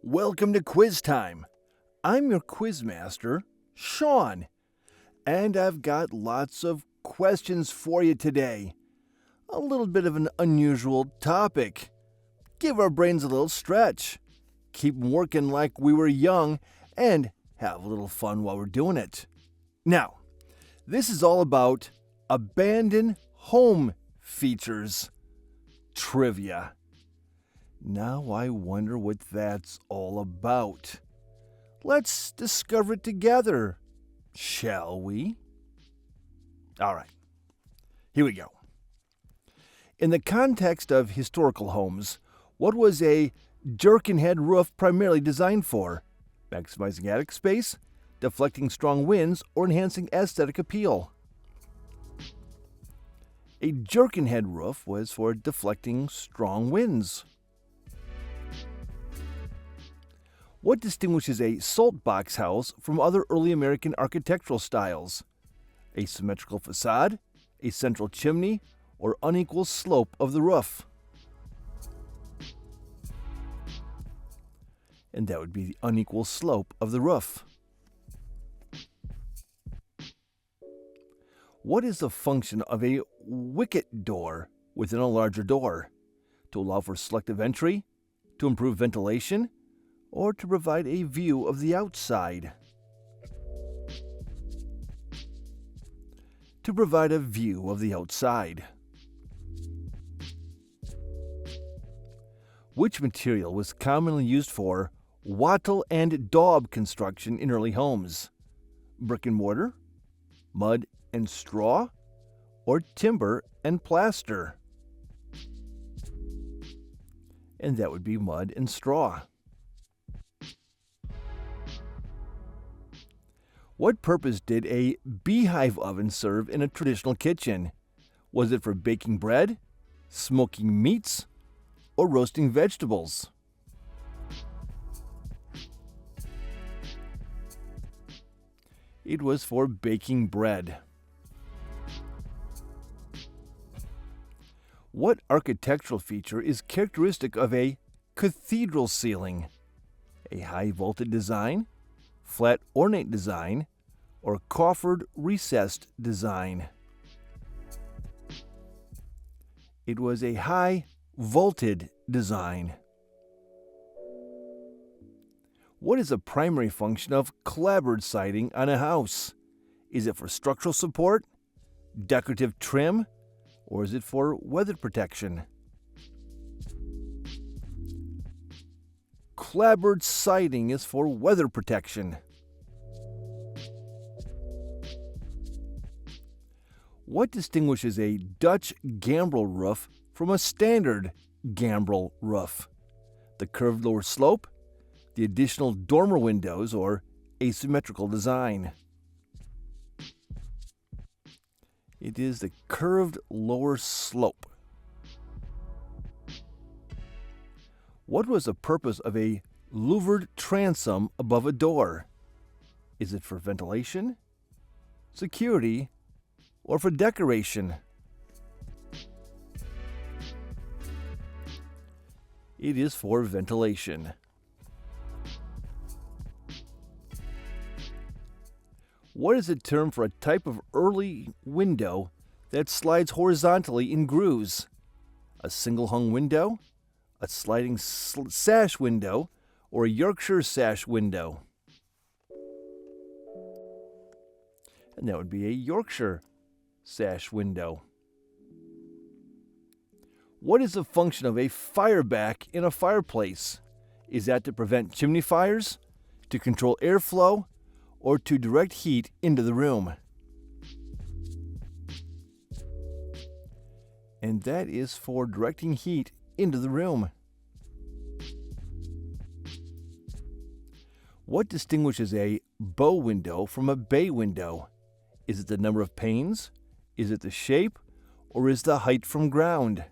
Welcome to Quiz Time. I'm your quiz master, Sean, and I've got lots of questions for you today. A little bit of an unusual topic. Give our brains a little stretch. Keep working like we were young and have a little fun while we're doing it. Now, this is all about abandoned home features trivia. Now I wonder what that's all about. Let's discover it together, shall we? All right, here we go. In the context of historical homes, what was a jerkin-head roof primarily designed for? Maximizing attic space, deflecting strong winds, or enhancing aesthetic appeal? A jerkin-head roof was for deflecting strong winds. What distinguishes a salt box house from other early American architectural styles? A symmetrical facade, a central chimney, or unequal slope of the roof? And that would be the unequal slope of the roof. What is the function of a wicket door within a larger door? To allow for selective entry, to improve ventilation, or to provide a view of the outside? To provide a view of the outside. Which material was commonly used for wattle and daub construction in early homes? Brick and mortar, mud and straw, or timber and plaster? And that would be mud and straw. What purpose did a beehive oven serve in a traditional kitchen? Was it for baking bread, smoking meats, or roasting vegetables? It was for baking bread. What architectural feature is characteristic of a cathedral ceiling? A high vaulted design, flat ornate design, or coffered recessed design? It was a high vaulted design. What is the primary function of clapboard siding on a house? Is it for structural support, decorative trim, or is it for weather protection? Clapboard siding is for weather protection. What distinguishes a Dutch gambrel roof from a standard gambrel roof? The curved lower slope, the additional dormer windows, or asymmetrical design? It is the curved lower slope. What was the purpose of a louvered transom above a door? Is it for ventilation, security, or for decoration? It is for ventilation. What is the term for a type of early window that slides horizontally in grooves? A single hung window, a sliding sash window, or a Yorkshire sash window? And that would be a Yorkshire sash window. What is the function of a fireback in a fireplace? Is that to prevent chimney fires, to control airflow, or to direct heat into the room? And that is for directing heat into the room. What distinguishes a bow window from a bay window? Is it the number of panes? Is it the shape? Or is the height from ground?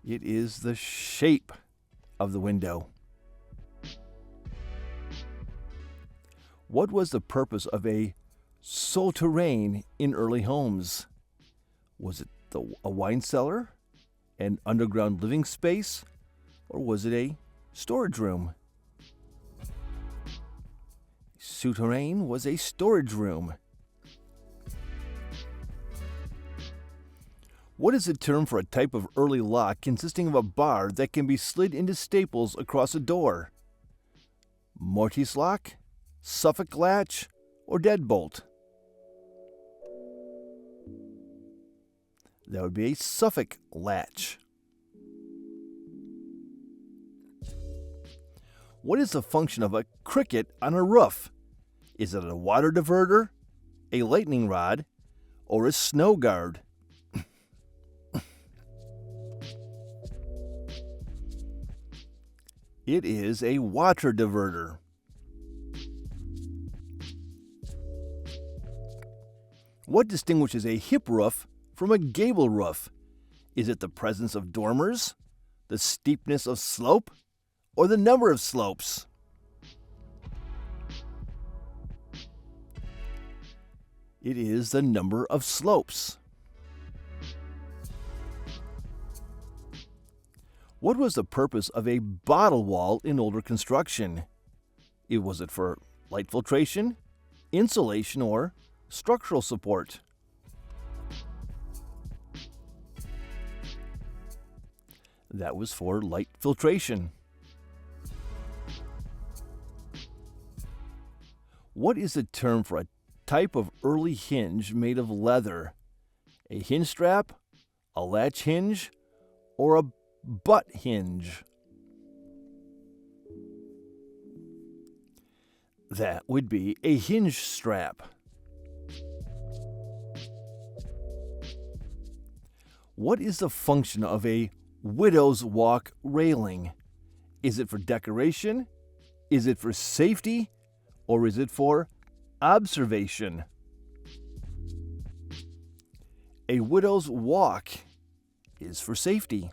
It is the shape of the window. What was the purpose of a souterrain in early homes? Was it a wine cellar, an underground living space, or was it a storage room? Souterrain was a storage room. What is the term for a type of early lock consisting of a bar that can be slid into staples across a door? Mortise lock, Suffolk latch, or deadbolt? That would be a Suffolk latch. What is the function of a cricket on a roof? Is it a water diverter, a lightning rod, or a snow guard? It is a water diverter. What distinguishes a hip roof from a gable roof? Is it the presence of dormers, the steepness of slope, or the number of slopes? It is the number of slopes. What was the purpose of a bottle wall in older construction? Was it for light filtration, insulation, or structural support? That was for light filtration. What is the term for a type of early hinge made of leather? A hinge strap, a latch hinge, or a butt hinge? That would be a hinge strap. What is the function of a widow's walk railing? Is it for decoration? Is it for safety? Or is it for observation? A widow's walk is for safety.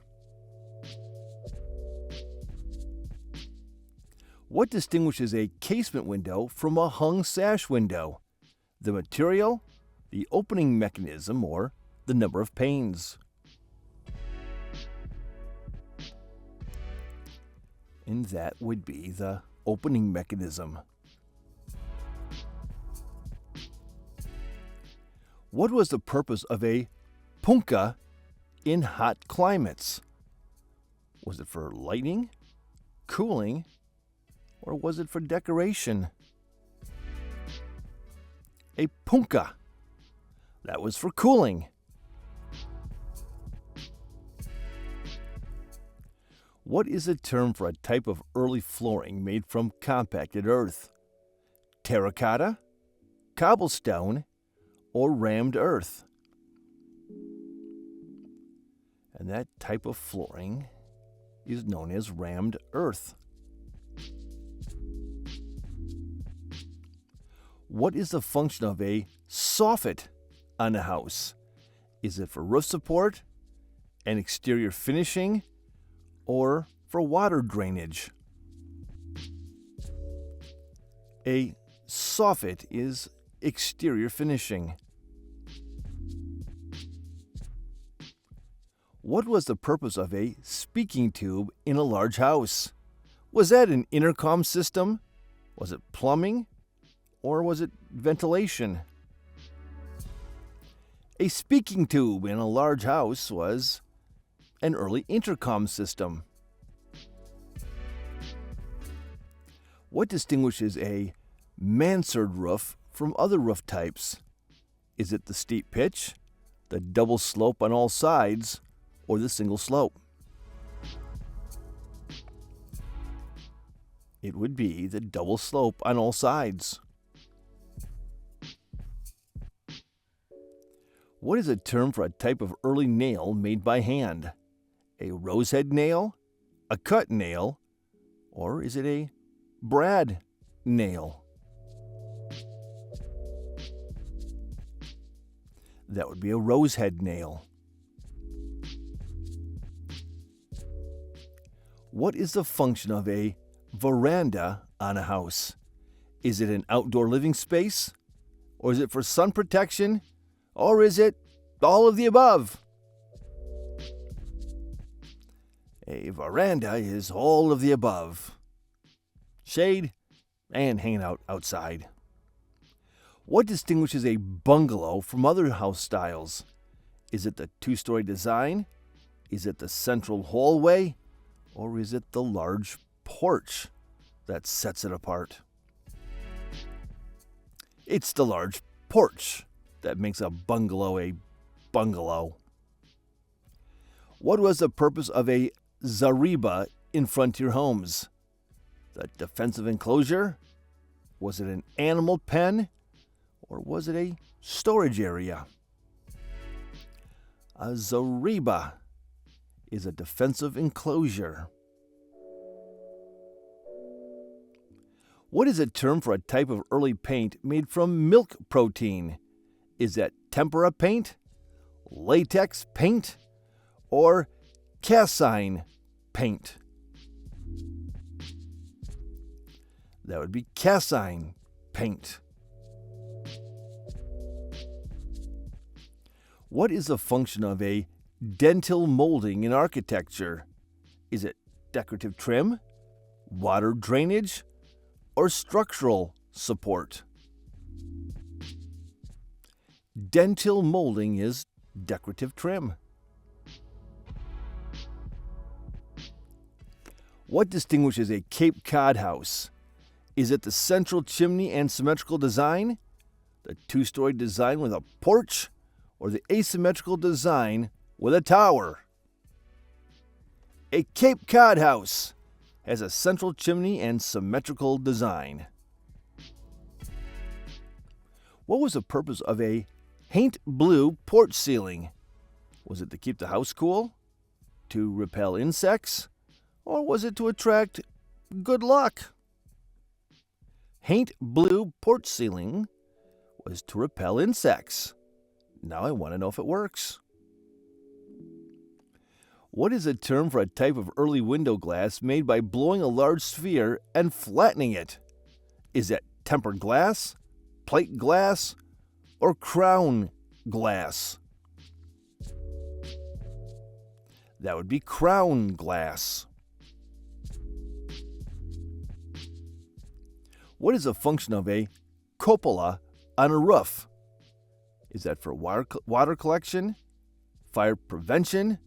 What distinguishes a casement window from a hung sash window? The material, the opening mechanism, or the number of panes? And that would be the opening mechanism. What was the purpose of a punka in hot climates? Was it for lighting, cooling, or was it for decoration? A punka. That was for cooling. What is a term for a type of early flooring made from compacted earth? Terracotta, cobblestone, or rammed earth? And that type of flooring is known as rammed earth. What is the function of a soffit on a house? Is it for roof support, an exterior finishing, or for water drainage? A soffit is exterior finishing. What was the purpose of a speaking tube in a large house? Was that an intercom system? Was it plumbing? Or was it ventilation? A speaking tube in a large house was an early intercom system. What distinguishes a mansard roof from other roof types? Is it the steep pitch, the double slope on all sides, or the single slope? It would be the double slope on all sides. What is a term for a type of early nail made by hand? A rosehead nail, a cut nail, or is it a brad nail? That would be a rosehead nail. What is the function of a veranda on a house? Is it an outdoor living space? Or is it for sun protection? Or is it all of the above? A veranda is all of the above. Shade and hanging out outside. What distinguishes a bungalow from other house styles? Is it the two-story design? Is it the central hallway? Or is it the large porch that sets it apart? It's the large porch that makes a bungalow. What was the purpose of a zareba in frontier homes? The defensive enclosure? Was it an animal pen? Or was it a storage area? A zareba is a defensive enclosure. What is a term for a type of early paint made from milk protein? Is that tempera paint, latex paint, or casein paint? That would be casein paint. What is the function of a dentil molding in architecture? Is it decorative trim, water drainage, or structural support? Dentil molding is decorative trim. What distinguishes a Cape Cod house? Is it the central chimney and symmetrical design, the two-story design with a porch, or the asymmetrical design with a tower? A Cape Cod house has a central chimney and symmetrical design. What was the purpose of a haint blue porch ceiling? Was it to keep the house cool, to repel insects, or was it to attract good luck? Haint blue porch ceiling was to repel insects. Now I want to know if it works. What is a term for a type of early window glass made by blowing a large sphere and flattening it? Is that tempered glass, plate glass, or crown glass? That would be crown glass. What is the function of a cupola on a roof? Is that for water collection, fire prevention,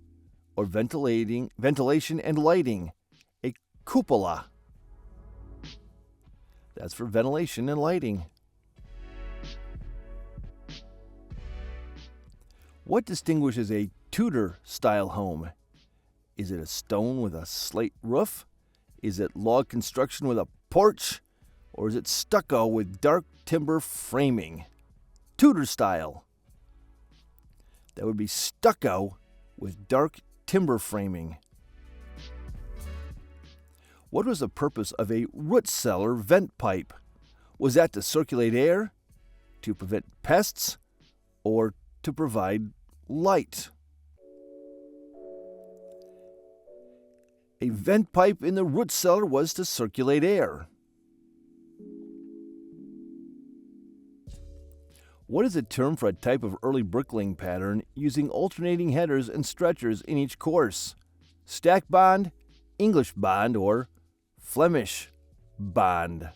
or ventilation and lighting? A cupola. That's for ventilation and lighting. What distinguishes a Tudor-style home? Is it a stone with a slate roof? Is it log construction with a porch? Or is it stucco with dark timber framing? Tudor style. That would be stucco with dark timber framing. What was the purpose of a root cellar vent pipe? Was that to circulate air, to prevent pests, or to provide light? A vent pipe in the root cellar was to circulate air. What is a term for a type of early bricklaying pattern using alternating headers and stretchers in each course? Stack bond, English bond, or Flemish bond?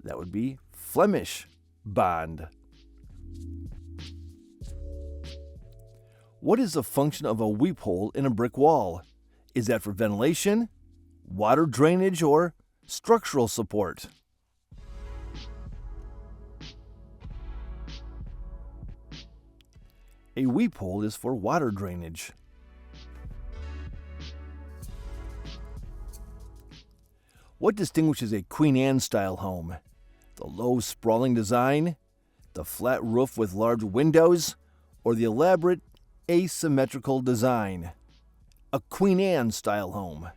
That would be Flemish bond. What is the function of a weep hole in a brick wall? Is that for ventilation, water drainage, or structural support? A weep hole is for water drainage. What distinguishes a Queen Anne-style home? The low, sprawling design, the flat roof with large windows, or the elaborate, asymmetrical design? A Queen Anne-style home.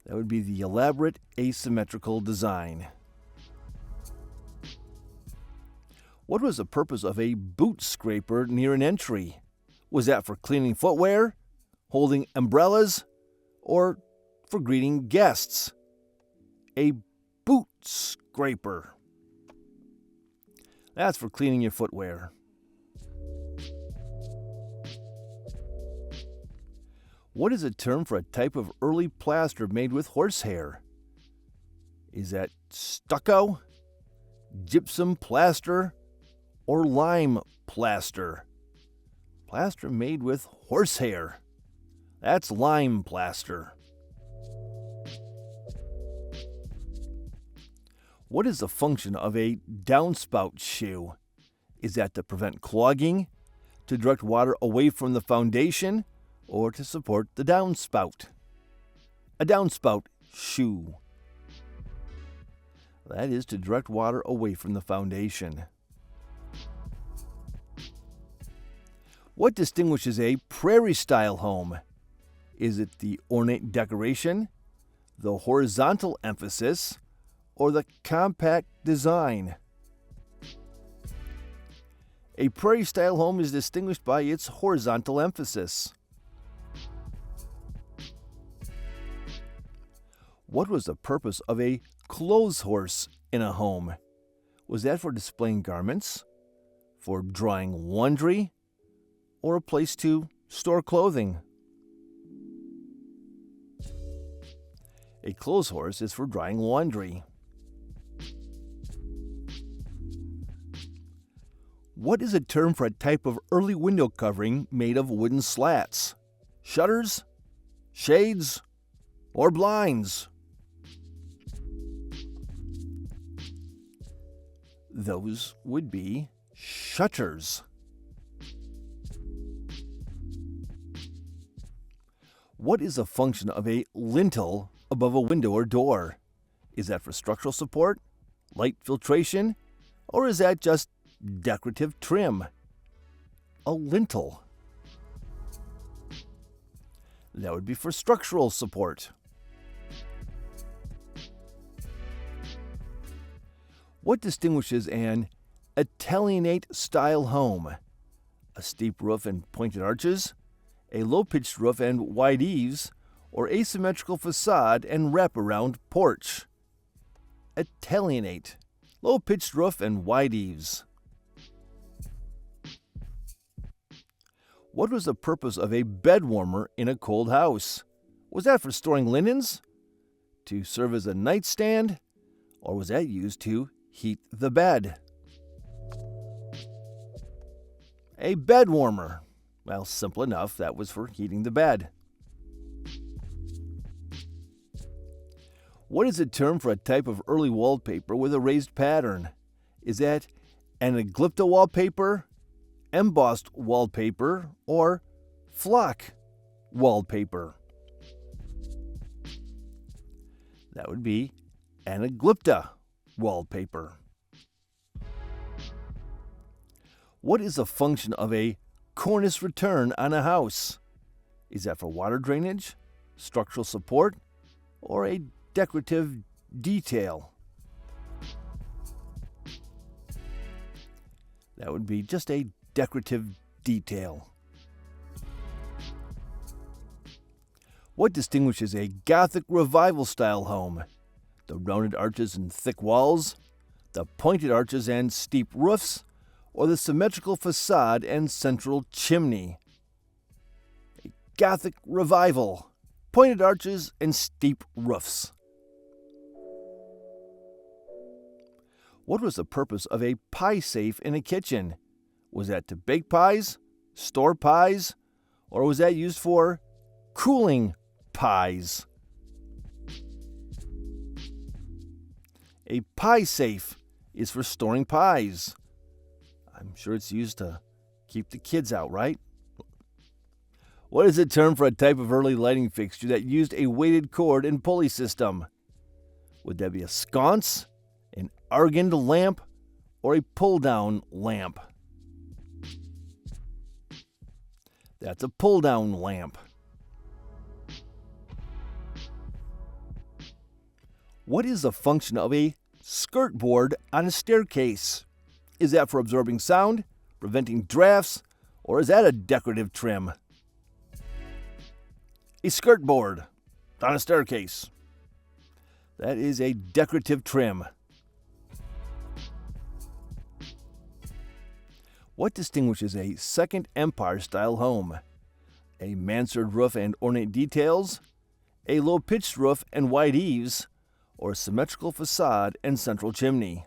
That would be the elaborate, asymmetrical design. What was the purpose of a boot scraper near an entry? Was that for cleaning footwear, holding umbrellas, or for greeting guests? A boot scraper. That's for cleaning your footwear. What is a term for a type of early plaster made with horsehair? Is that stucco, gypsum plaster, or lime plaster? Plaster made with horsehair. That's lime plaster. What is the function of a downspout shoe? Is that to prevent clogging, to direct water away from the foundation, or to support the downspout? A downspout shoe. That is to direct water away from the foundation. What distinguishes a prairie-style home? Is it the ornate decoration, the horizontal emphasis, or the compact design? A prairie-style home is distinguished by its horizontal emphasis. What was the purpose of a clothes horse in a home? Was that for displaying garments, for drying laundry, or a place to store clothing? A clothes horse is for drying laundry. What is a term for a type of early window covering made of wooden slats? Shutters, shades, or blinds? Those would be shutters. What is the function of a lintel above a window or door? Is that for structural support, light filtration, or is that just decorative trim? A lintel. That would be for structural support. What distinguishes an Italianate style home? A steep roof and pointed arches, a low-pitched roof and wide eaves, or asymmetrical facade and wraparound porch? Italianate, low-pitched roof and wide eaves. What was the purpose of a bed warmer in a cold house? Was that for storing linens? To serve as a nightstand? Or was that used to heat the bed? A bed warmer. Well, simple enough, that was for heating the bed. What is a term for a type of early wallpaper with a raised pattern? Is that anaglypta wallpaper, embossed wallpaper, or flock wallpaper? That would be anaglypta wallpaper. What is the function of a cornice return on a house? Is that for water drainage, structural support, or a decorative detail? That would be just a decorative detail. What distinguishes a Gothic Revival style home? The rounded arches and thick walls, the pointed arches and steep roofs, or the symmetrical facade and central chimney? A Gothic Revival, pointed arches and steep roofs. What was the purpose of a pie safe in a kitchen? Was that to bake pies, store pies, or was that used for cooling pies? A pie safe is for storing pies. I'm sure it's used to keep the kids out, right? What is the term for a type of early lighting fixture that used a weighted cord and pulley system? Would that be a sconce, an argand lamp, or a pull-down lamp? That's a pull-down lamp. What is the function of a skirt board on a staircase? Is that for absorbing sound, preventing drafts, or is that a decorative trim? A skirt board on a staircase. That is a decorative trim. What distinguishes a Second Empire style home? A mansard roof and ornate details, a low-pitched roof and wide eaves, or a symmetrical facade and central chimney.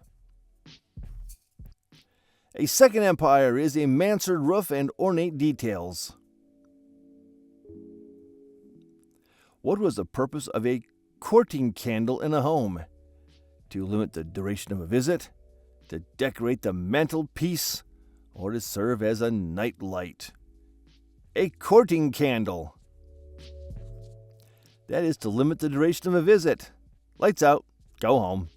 A second empire is a mansard roof and ornate details. What was the purpose of a courting candle in a home? To limit the duration of a visit, to decorate the mantelpiece, or to serve as a night light? A courting candle. That is to limit the duration of a visit. Lights out, go home.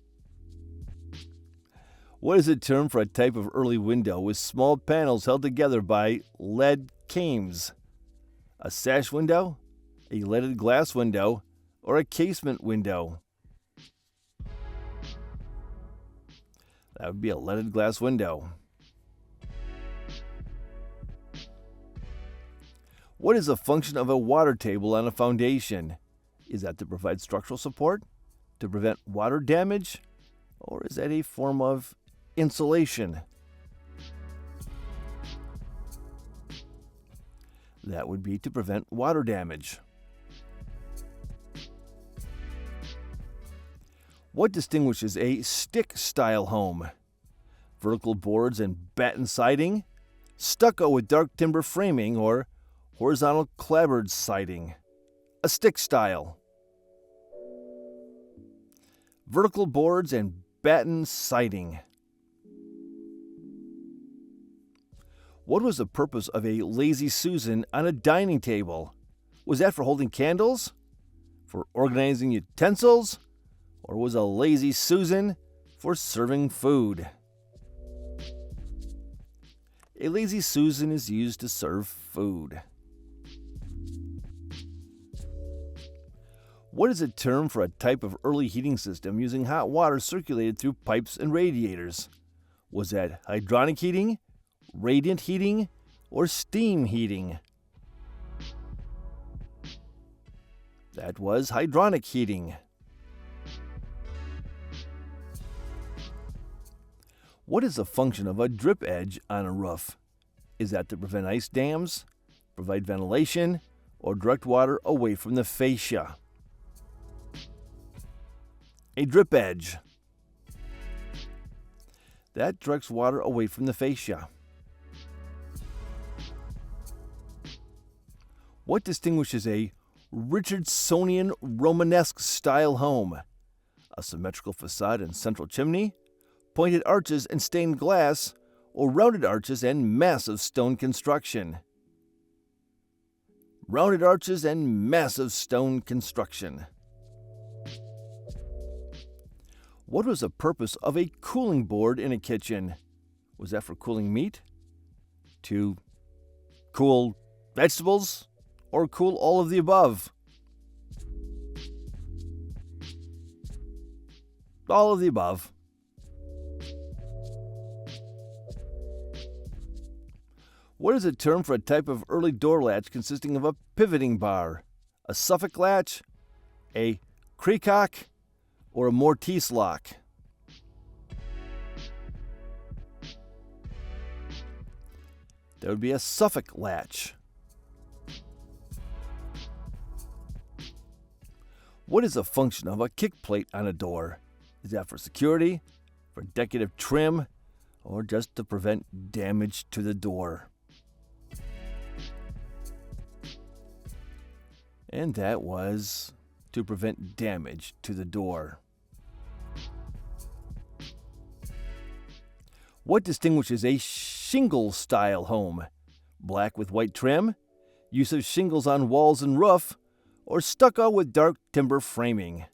What is a term for a type of early window with small panels held together by lead cames? A sash window, a leaded glass window, or a casement window? That would be a leaded glass window. What is the function of a water table on a foundation? Is that to provide structural support, to prevent water damage, or is that a form of insulation? That would be to prevent water damage. What distinguishes a stick-style home? Vertical boards and batten siding, stucco with dark timber framing, or horizontal clapboard siding? A stick style. Vertical boards and batten siding. What was the purpose of a lazy Susan on a dining table? Was that for holding candles? For organizing utensils? Or was a lazy Susan for serving food? A lazy Susan is used to serve food. What is a term for a type of early heating system using hot water circulated through pipes and radiators? Was that hydronic heating, radiant heating, or steam heating? That was hydronic heating. What is the function of a drip edge on a roof? Is that to prevent ice dams, provide ventilation, or direct water away from the fascia? A drip edge. That directs water away from the fascia. What distinguishes a Richardsonian Romanesque style home? A symmetrical facade and central chimney, pointed arches and stained glass, or rounded arches and massive stone construction? Rounded arches and massive stone construction. What was the purpose of a cooling board in a kitchen? Was that for cooling meat? To cool vegetables? Or cool all of the above? All of the above. What is a term for a type of early door latch consisting of a pivoting bar, a Suffolk latch, a creacock, or a mortise lock? That would be a Suffolk latch. What is the function of a kick plate on a door? Is that for security, for decorative trim, or just to prevent damage to the door? And that was to prevent damage to the door. What distinguishes a shingle-style home? Black with white trim, use of shingles on walls and roof, or stucco with dark timber framing?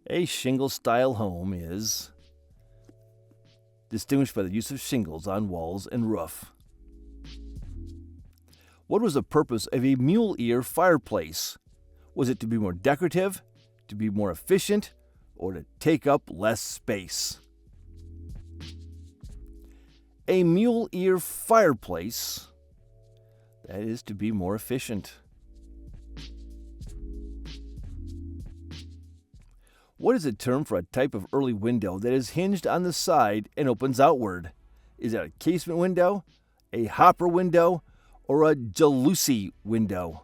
A shingle-style home is distinguished by the use of shingles on walls and roof. What was the purpose of a mule ear fireplace? Was it to be more decorative, to be more efficient, or to take up less space? A mule ear fireplace, that is to be more efficient. What is a term for a type of early window that is hinged on the side and opens outward? Is that a casement window, a hopper window, or a jalousie window?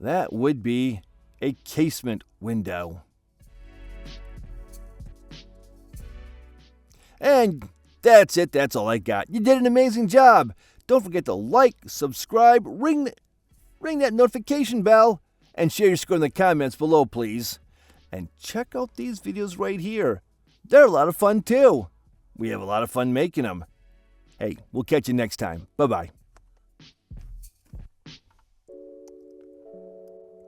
That would be a casement window. And that's it. That's all I got. You did an amazing job. Don't forget to like, subscribe, ring that notification bell, and share your score in the comments below, please. And check out these videos right here. They're a lot of fun, too. We have a lot of fun making them. Hey, we'll catch you next time. Bye-bye.